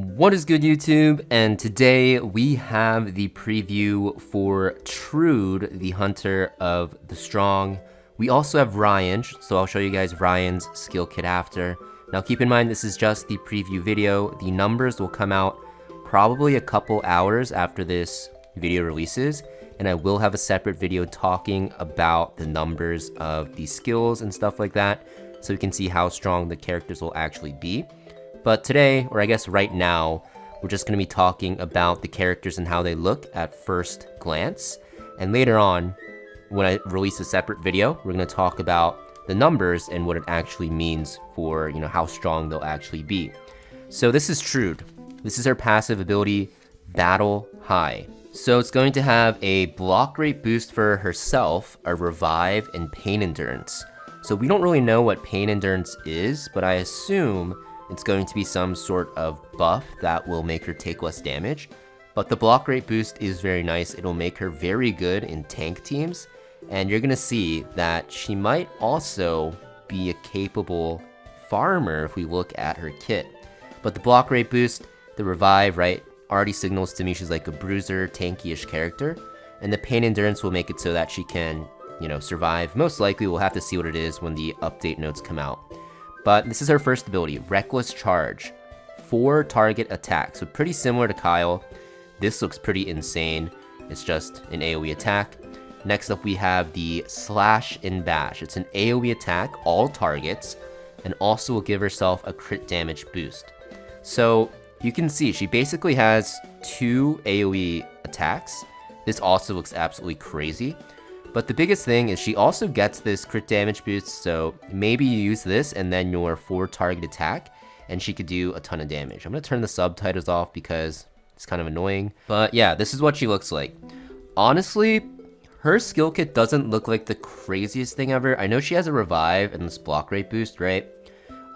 What is good, YouTube? And today we have the preview for Trude, the Hunter of the Strong. We also have Ryan, so I'll show you guys Ryan's skill kit after. Now keep in mind this is just the preview video. The numbers will come out probably a couple hours after this video releases, and I will have a separate video talking about the numbers of the skills and stuff like that, so you can see how strong the characters will actually be. But today, or I guess right now, we're just going to be talking about the characters and how they look at first glance. And later on, when I release a separate video, we're going to talk about the numbers and what it actually means for, how strong they'll actually be. So this is Trude. This is her passive ability, Battle High. So it's going to have a block rate boost for herself, a revive, and pain endurance. So we don't really know what pain endurance is, but I assume it's going to be some sort of buff that will make her take less damage. But the block rate boost is very nice. It'll make her very good in tank teams. And you're going to see that she might also be a capable farmer if we look at her kit. But the block rate boost, the revive, right, already signals to me she's like a bruiser, tanky-ish character. And the pain endurance will make it so that she can, survive. Most likely we'll have to see what it is when the update notes come out. But this is her first ability, Reckless Charge. 4 target attack, so pretty similar to Kyle. This looks pretty insane. It's just an AoE attack. Next up we have the Slash and Bash. It's an AoE attack, all targets, and also will give herself a crit damage boost. So you can see she basically has 2 AoE attacks. This also looks absolutely crazy. But the biggest thing is she also gets this crit damage boost, so maybe you use this and then your 4 target attack, and she could do a ton of damage. I'm going to turn the subtitles off because it's kind of annoying. But yeah, this is what she looks like. Honestly, her skill kit doesn't look like the craziest thing ever. I know she has a revive and this block rate boost, right?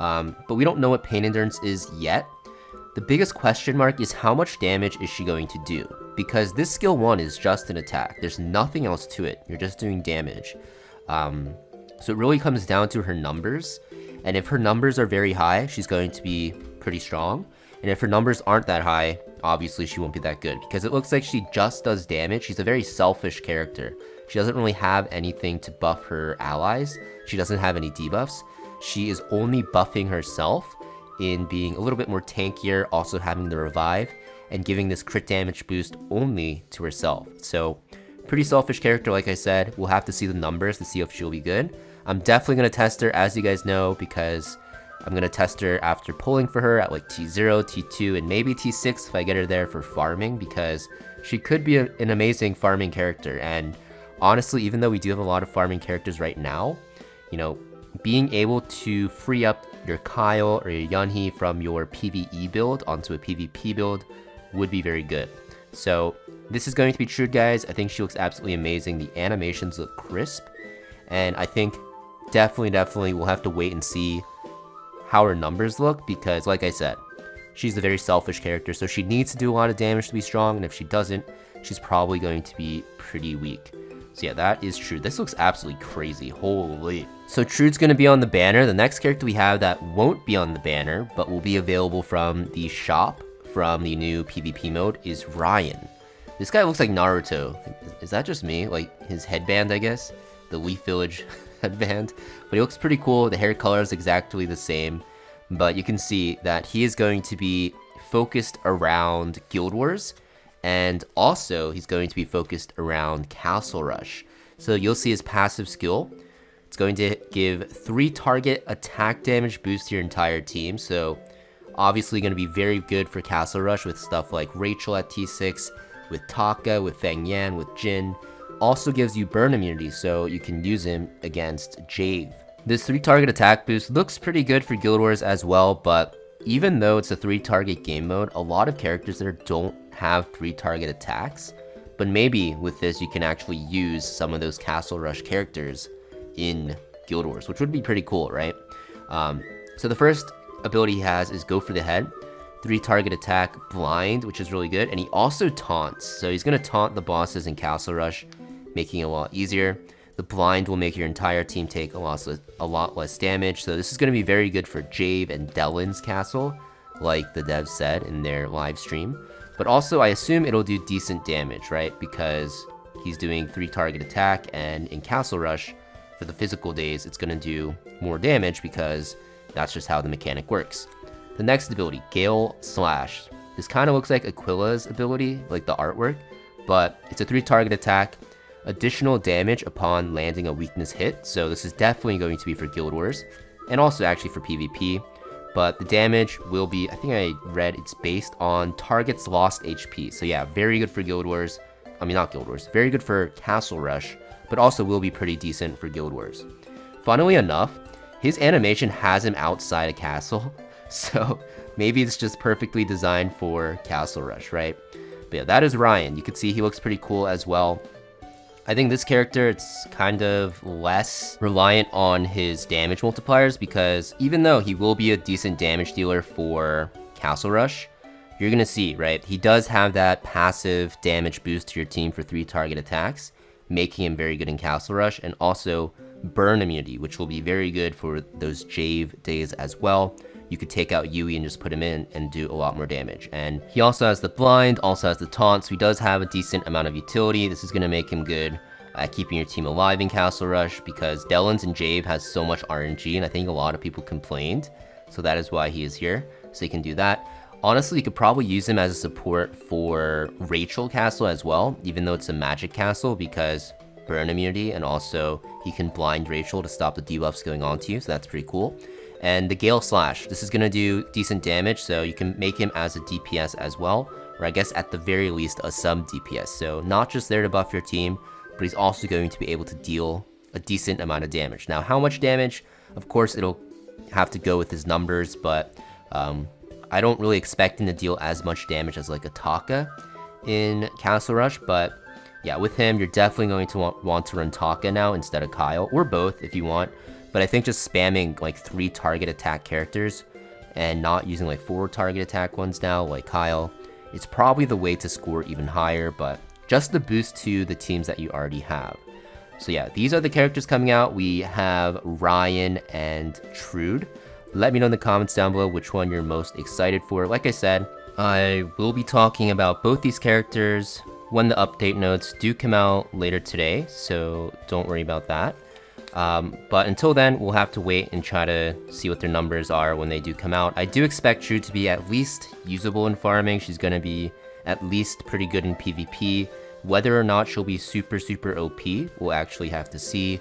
But we don't know what pain endurance is yet. The biggest question mark is how much damage is she going to do? Because this skill 1 is just an attack. There's nothing else to it. You're just doing damage. So it really comes down to her numbers. And if her numbers are very high, she's going to be pretty strong. And if her numbers aren't that high, obviously she won't be that good. Because it looks like she just does damage. She's a very selfish character. She doesn't really have anything to buff her allies. She doesn't have any debuffs. She is only buffing herself in being a little bit more tankier, also having the revive, and giving this crit damage boost only to herself. So, pretty selfish character, like I said. We'll have to see the numbers to see if she'll be good. I'm definitely going to test her, as you guys know, because I'm going to test her after pulling for her at like T0, T2, and maybe T6 if I get her there for farming, because she could be an amazing farming character. And honestly, even though we do have a lot of farming characters right now, being able to free up your Kyle or your Yunhee from your PvE build onto a PvP build would be very good. So this is going to be Trude, guys. I think she looks absolutely amazing. The animations look crisp, and I think definitely we'll have to wait and see how her numbers look, because like I said, she's a very selfish character, so she needs to do a lot of damage to be strong, and if she doesn't, she's probably going to be pretty weak. So yeah, that is Trude. This looks absolutely crazy. Holy. So Trude's going to be on the banner. The next character we have that won't be on the banner, but will be available from the shop from the new PvP mode, is Ryan. This guy looks like Naruto. Is that just me? Like his headband, I guess? The Leaf Village headband. But he looks pretty cool. The hair color is exactly the same. But you can see that he is going to be focused around Guild Wars. And also, he's going to be focused around Castle Rush. So you'll see his passive skill. It's going to give 3 target attack damage boost to your entire team. So obviously going to be very good for Castle Rush with stuff like Rachel at T6, with Taka, with Feng Yan, with Jin. Also gives you burn immunity, so you can use him against Jave. This 3 target attack boost looks pretty good for Guild Wars as well, but even though it's a 3 target game mode, a lot of characters there don't have 3 target attacks. But maybe with this you can actually use some of those Castle Rush characters in Guild Wars, which would be pretty cool, right? So the first ability he has is Go for the Head. 3 target attack, blind, which is really good. And he also taunts, so he's going to taunt the bosses in Castle Rush, making it a lot easier. The blind will make your entire team take a lot less damage, so this is going to be very good for Jave and Dellen's castle. like the devs said in their live stream. But also, I assume it'll do decent damage, right? Because he's doing 3 target attack, and in Castle Rush, for the physical days, it's going to do more damage because that's just how the mechanic works. The next ability, Gale Slash. This kind of looks like Aquila's ability, like the artwork, but it's a 3 target attack, additional damage upon landing a weakness hit, so this is definitely going to be for Guild Wars, and also actually for PvP. But the damage will be, I think I read it's based on target's lost HP. So yeah, very good for Guild Wars. I mean, not Guild Wars. Very good for Castle Rush, but also will be pretty decent for Guild Wars. Funnily enough, his animation has him outside a castle. So maybe it's just perfectly designed for Castle Rush, right? But yeah, that is Ryan. You can see he looks pretty cool as well. I think this character, it's kind of less reliant on his damage multipliers because even though he will be a decent damage dealer for Castle Rush, you're going to see, right, he does have that passive damage boost to your team for 3 target attacks, making him very good in Castle Rush, and also burn immunity, which will be very good for those Jave days as well. You could take out Yui and just put him in and do a lot more damage. And he also has the blind, also has the taunt, so he does have a decent amount of utility. This is going to make him good at keeping your team alive in Castle Rush because Delens and Jave has so much RNG, and I think a lot of people complained. So that is why he is here, so he can do that. Honestly, you could probably use him as a support for Rachel Castle as well, even though it's a magic castle because burn immunity, and also he can blind Rachel to stop the debuffs going on to you, so that's pretty cool. And the Gale Slash, this is going to do decent damage, so you can make him as a DPS as well, or I guess at the very least a sub DPS. So not just there to buff your team, but he's also going to be able to deal a decent amount of damage. Now, how much damage? Of course, it'll have to go with his numbers, but I don't really expect him to deal as much damage as like a Taka in Castle Rush, but yeah, with him, you're definitely going to want to run Taka now instead of Kyle, or both if you want. But I think just spamming like 3 target attack characters and not using like 4 target attack ones now, like Kyle, it's probably the way to score even higher, but just the boost to the teams that you already have. So yeah, these are the characters coming out. We have Ryan and Trude. Let me know in the comments down below which one you're most excited for. Like I said, I will be talking about both these characters when the update notes do come out later today, so don't worry about that. But until then, we'll have to wait and try to see what their numbers are when they do come out. I do expect Trude to be at least usable in farming. She's going to be at least pretty good in PvP. Whether or not she'll be super OP, we'll actually have to see.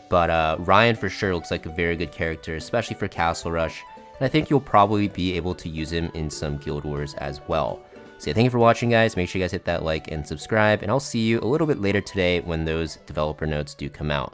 But Ryan for sure looks like a very good character, especially for Castle Rush. And I think you'll probably be able to use him in some Guild Wars as well. So yeah, thank you for watching, guys. Make sure you guys hit that like and subscribe. And I'll see you a little bit later today when those developer notes do come out.